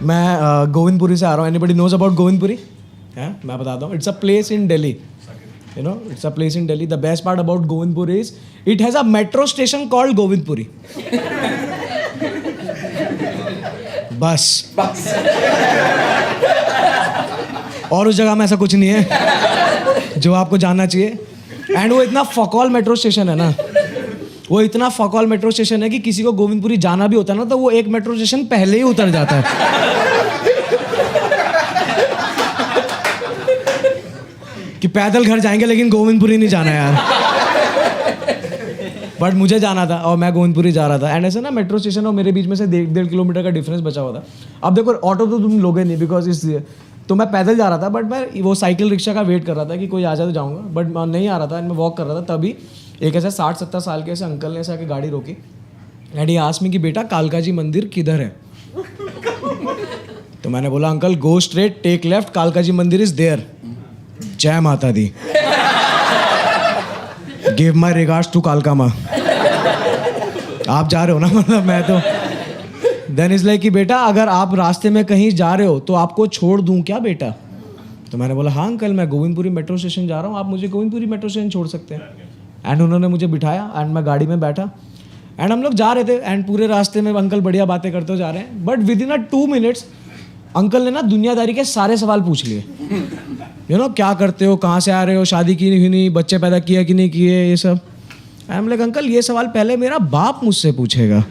मैं गोविंदपुरी से आ रहा हूँ. Anybody knows about Govindpuri? है, मैं बताता हूँ. It's a place in Delhi. You know, it's a place in Delhi. The best part about Govindpuri is it has a metro station called Govindpuri. बस. और उस जगह में ऐसा कुछ नहीं है जो आपको जानना चाहिए. एंड वो इतना फकौल मेट्रो स्टेशन है ना, वो इतना फकौल मेट्रो स्टेशन है कि किसी को गोविंदपुरी जाना भी होता है ना तो वो एक मेट्रो स्टेशन पहले ही उतर जाता है कि पैदल घर जाएंगे लेकिन गोविंदपुरी नहीं जाना यार. बट मुझे जाना था और मैं गोविंदपुरी जा रहा था. एंड ऐसे ना मेट्रो स्टेशन और मेरे बीच में से 1.5 किलोमीटर का डिफरेंस बचा हुआ था. अब देखो ऑटो तो तुम लोगे नहीं बिकॉज इसलिए तो मैं पैदल जा रहा था. बट मैं वो साइकिल रिक्शा का वेट कर रहा था कि कोई आ जाए तो जाऊँगा. बट नहीं आ रहा था. मैं वॉक कर रहा था. तभी एक ऐसा 60-70 साल के ऐसे अंकल ने ऐसे आके गाड़ी रोकी. एंड ये आस्क मी कि बेटा कालका जी मंदिर किधर है? तो मैंने बोला uncle go straight take left कालका जी मंदिर इज देयर. जय माता दी. गिव माई रिगार्ड्स टू कालका माँ. आप जा रहे हो ना, मतलब मैं तो. देन इज लाइक कि बेटा अगर आप रास्ते में कहीं जा रहे हो तो आपको छोड़ दूं क्या बेटा? तो मैंने बोला हाँ अंकल मैं गोविंदपुरी मेट्रो स्टेशन जा रहा हूँ, आप मुझे गोविंदपुरी मेट्रो स्टेशन छोड़ सकते हैं. एंड उन्होंने मुझे बिठाया एंड मैं गाड़ी में बैठा. एंड हम लोग जा रहे थे एंड पूरे रास्ते में अंकल बढ़िया बातें करते जा रहे हैं. But with in 2 minutes uncle ने ना दुनियादारी के सारे सवाल पूछ लिए. यू नो क्या करते हो, कहाँ से आ रहे हो, शादी की नहीं, बच्चे पैदा किया कि नहीं किए, ये सब. आई एम लाइक अंकल ये सवाल पहले मेरा बाप मुझसे पूछेगा,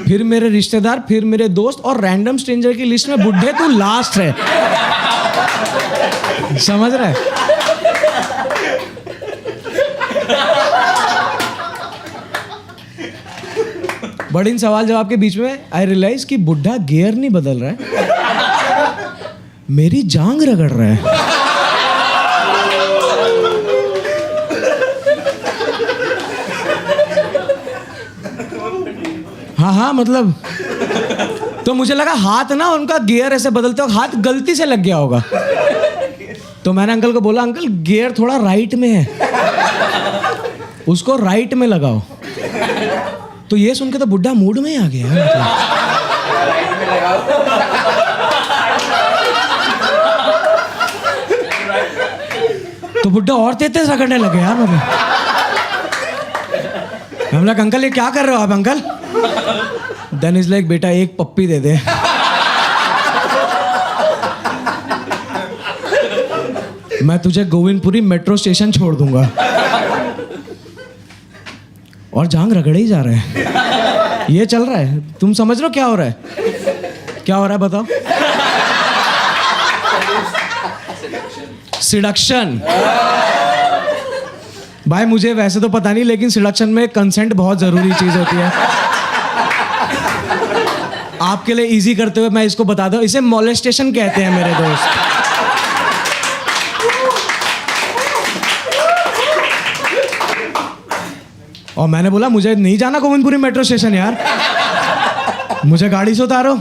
फिर मेरे रिश्तेदार, फिर मेरे दोस्त और रैंडम स्ट्रेंजर की लिस्ट में बुढ़े तू लास्ट है. समझ रहा है? बट इन सवाल जवाब के बीच में आई रियलाइज कि बुढ़ा गियर नहीं बदल रहा है, मेरी जांग रगड़ रहा है. हाँ मतलब तो मुझे लगा हाथ ना उनका गियर ऐसे बदलते हो हाथ गलती से लग गया होगा. तो मैंने अंकल को बोला अंकल गियर थोड़ा राइट में है, उसको राइट में लगाओ. तो ये सुन के तो बुढ़ा मूड में ही आ गया मतलब. तो बुढ़ा और तेज रगड़ने लगे यार. मतलब हम लोग अंकल ये क्या कर रहे हो आप अंकल? देन इज लाइक बेटा एक पप्पी दे दे. मैं तुझे गोविंदपुरी मेट्रो स्टेशन छोड़ दूंगा. और जांग रगड़े ही जा रहे हैं. ये चल रहा है. तुम समझ रहे हो क्या हो रहा है? क्या हो रहा है बताओ? सिडक्शन. भाई मुझे वैसे तो पता नहीं लेकिन सिडक्शन में कंसेंट बहुत जरूरी चीज होती है. आपके लिए इजी करते हुए मैं इसको बता दूं, इसे मोलेस्टेशन कहते हैं मेरे दोस्त. और मैंने बोला मुझे नहीं जाना गोविंदपुरी मेट्रो स्टेशन यार, मुझे गाड़ी से उतारो.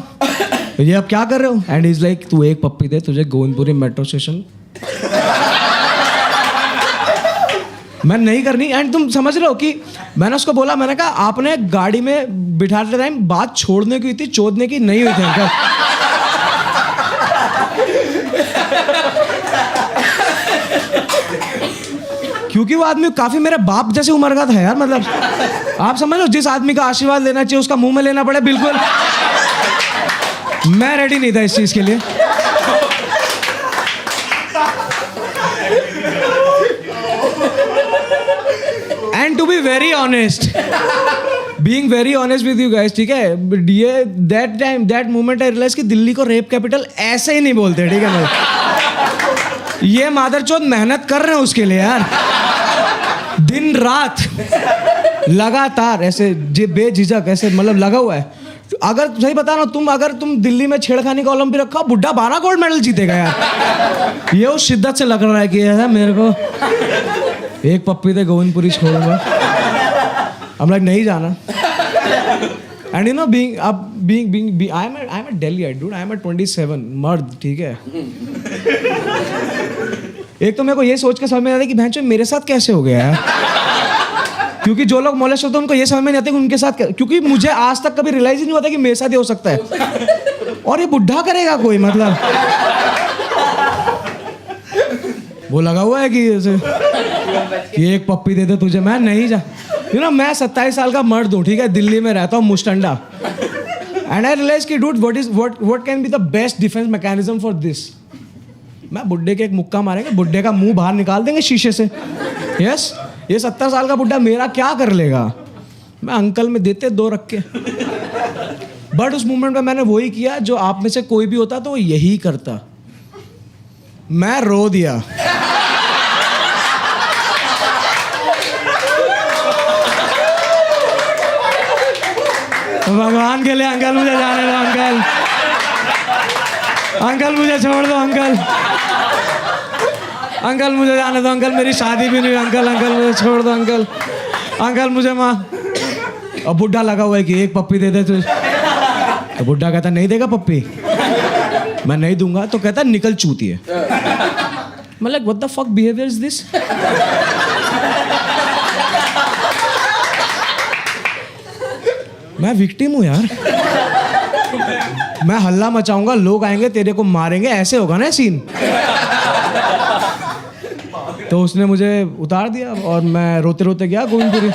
ये अब क्या कर रहे हो? एंड इज लाइक तू एक पप्पी दे तुझे गोविंदपुरी मेट्रो स्टेशन. मैं नहीं करनी. एंड तुम समझ रहे हो कि मैंने उसको बोला, मैंने कहा आपने गाड़ी में बिठाते टाइम बात छोड़ने की हुई थी, चोदने की नहीं हुई थी अंकल. क्योंकि वो आदमी काफी मेरे बाप जैसे उम्र का था यार. मतलब आप समझ लो जिस आदमी का आशीर्वाद लेना चाहिए उसका मुंह में लेना पड़े, बिल्कुल मैं रेडी नहीं था इस चीज के लिए. And to be very honest, being very honest with you guys, ठीक है, ये दैट मोमेंट आई रियलाइज कि दिल्ली को रेप कैपिटल ऐसे ही नहीं बोलते. ठीक है ना, ये मादरचोद मेहनत कर रहे हैं उसके लिए यार, दिन रात लगातार ऐसे बेझिझक ऐसे मतलब लगा हुआ है. अगर सही बता रहा हूँ, अगर तुम दिल्ली में छेड़खानी का ओलंपिक रखा, बुड्ढा 12 गोल्ड मेडल जीतेगा यार. ये उस शिद्दत से लग रहा है कि ऐसा मेरे को एक पप्पी दे गोविंदपुरी छोड़ूंगा. हम लाइक नहीं जाना. And you know being I am a Delhi dude, I am 27 मर्द. ठीक है, एक तो मेरे को ये सोच के समझ में आता है कि भैंचो मेरे साथ कैसे हो गया यार. क्योंकि जो लोग मोलेस्ट होते हैं उनको ये समझ में नहीं आता कि उनके साथ, क्योंकि मुझे आज तक कभी रियलाइज ही नहीं होता कि मेरे साथ ये हो सकता है. और ये बुढ़ा करेगा कोई, मतलब वो लगा हुआ है कि ऐसे कि एक पप्पी दे दे तुझे, मैं नहीं जा, मैं 27 साल का मर्द हूँ, ठीक है, दिल्ली में रहता हूँ, मुस्टंडा, एंड आई रियलाइज कि dude what can be the best defence mechanism for this. मैं बुड्ढे के एक मुक्का मारेंगे, बुड्ढे का मुंह बाहर निकाल देंगे शीशे से। यस, ये 70 साल का बुड्ढा मेरा क्या कर लेगा? मैं अंकल में देते 2 रख के। बट उस मोमेंट में मैंने वही किया जो आप में से कोई भी होता तो यही करता, मैं रो दिया। भगवान के लिए अंकल मुझे जाने दो, अंकल अंकल मुझे छोड़ दो, अंकल अंकल मुझे जाने दो, अंकल मेरी शादी भी नहीं हुई, अंकल अंकल मुझे छोड़ दो, अंकल अंकल मुझे माँ। और बुढ़ा लगा हुआ है कि एक पप्पी दे दे तुझे, तो बुढ़ा कहता नहीं देगा पप्पी, मैं नहीं दूंगा, तो कहता निकल चूतिए। मैं like what the fuck behaviour is this? मैं विक्टिम हूँ यार, मैं हल्ला मचाऊंगा, लोग आएंगे तेरे को मारेंगे, ऐसे होगा ना सीन। तो उसने मुझे उतार दिया और मैं रोते रोते गया गोविंदपुरी,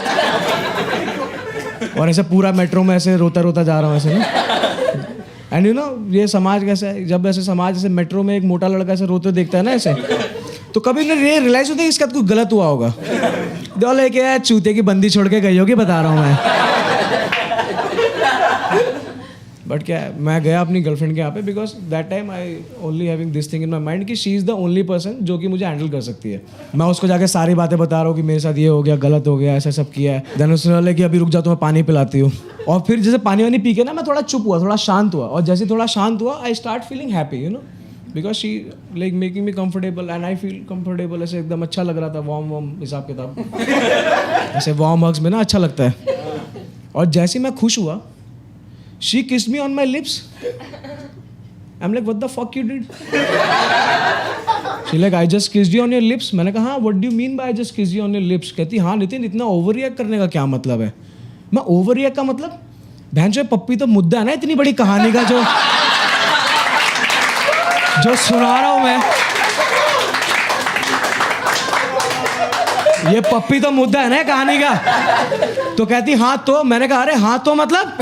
और ऐसे पूरा मेट्रो में ऐसे रोता रोता जा रहा हूँ ऐसे ना। एंड ये समाज कैसा है, जब ऐसे समाज ऐसे मेट्रो में एक मोटा लड़का ऐसे रोते देखता है ना ऐसे, तो कभी नहीं ये रियलाइज होता है कि इसका कुछ गलत हुआ होगा। दो लेके चूते की बंदी छोड़ के गई होगी, बता रहा हूँ मैं। बट क्या है, मैं गया अपनी गर्लफ्रेंड के यहाँ पे, because that time I only having this thing in my mind कि she is the only person जो कि मुझे हैंडल कर सकती है। मैं उसको जाके सारी बातें बता रहा हूँ कि मेरे साथ ये हो गया, गलत हो गया, ऐसा सब किया है। देन उसने बोला कि अभी रुक जा, तो मैं पानी पिलाती हूँ। और फिर जैसे पानी वानी पी के ना मैं थोड़ा चुप हुआ, थोड़ा शांत हुआ, और जैसे थोड़ा शांत हुआ I start feeling happy, because she like making me comfortable and I feel comfortable. ऐसे एकदम अच्छा लग रहा था, वार्म हिसाब किताब, ऐसे वार्म हग्स में ना अच्छा लगता है। और जैसे मैं खुश हुआ, she kissed me on my lips. I'm like, what the fuck you did? She like, I just kissed you on your lips. मैंने कहा हाँ, what do you mean by I just kissed you on your lips? कहती हाँ नितिन, इतना over react करने का क्या मतलब है? मैं ओवर रिएक्ट का मतलब, बहन जो पप्पी तो मुद्दा है ना इतनी बड़ी कहानी का जो सुना रहा हूँ मैं, ये पप्पी तो मुद्दा है ना कहानी का। तो कहती हाँ तो, मैंने कहा अरे हाँ तो मतलब,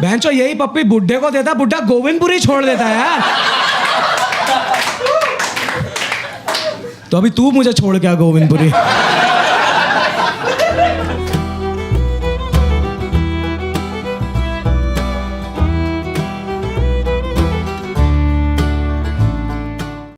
बहनचो यही पप्पी बुड्ढे को देता, बुड्ढा गोविंदपुरी छोड़ देता है यार। तो अभी तू मुझे छोड़ के आ गोविंदपुरी।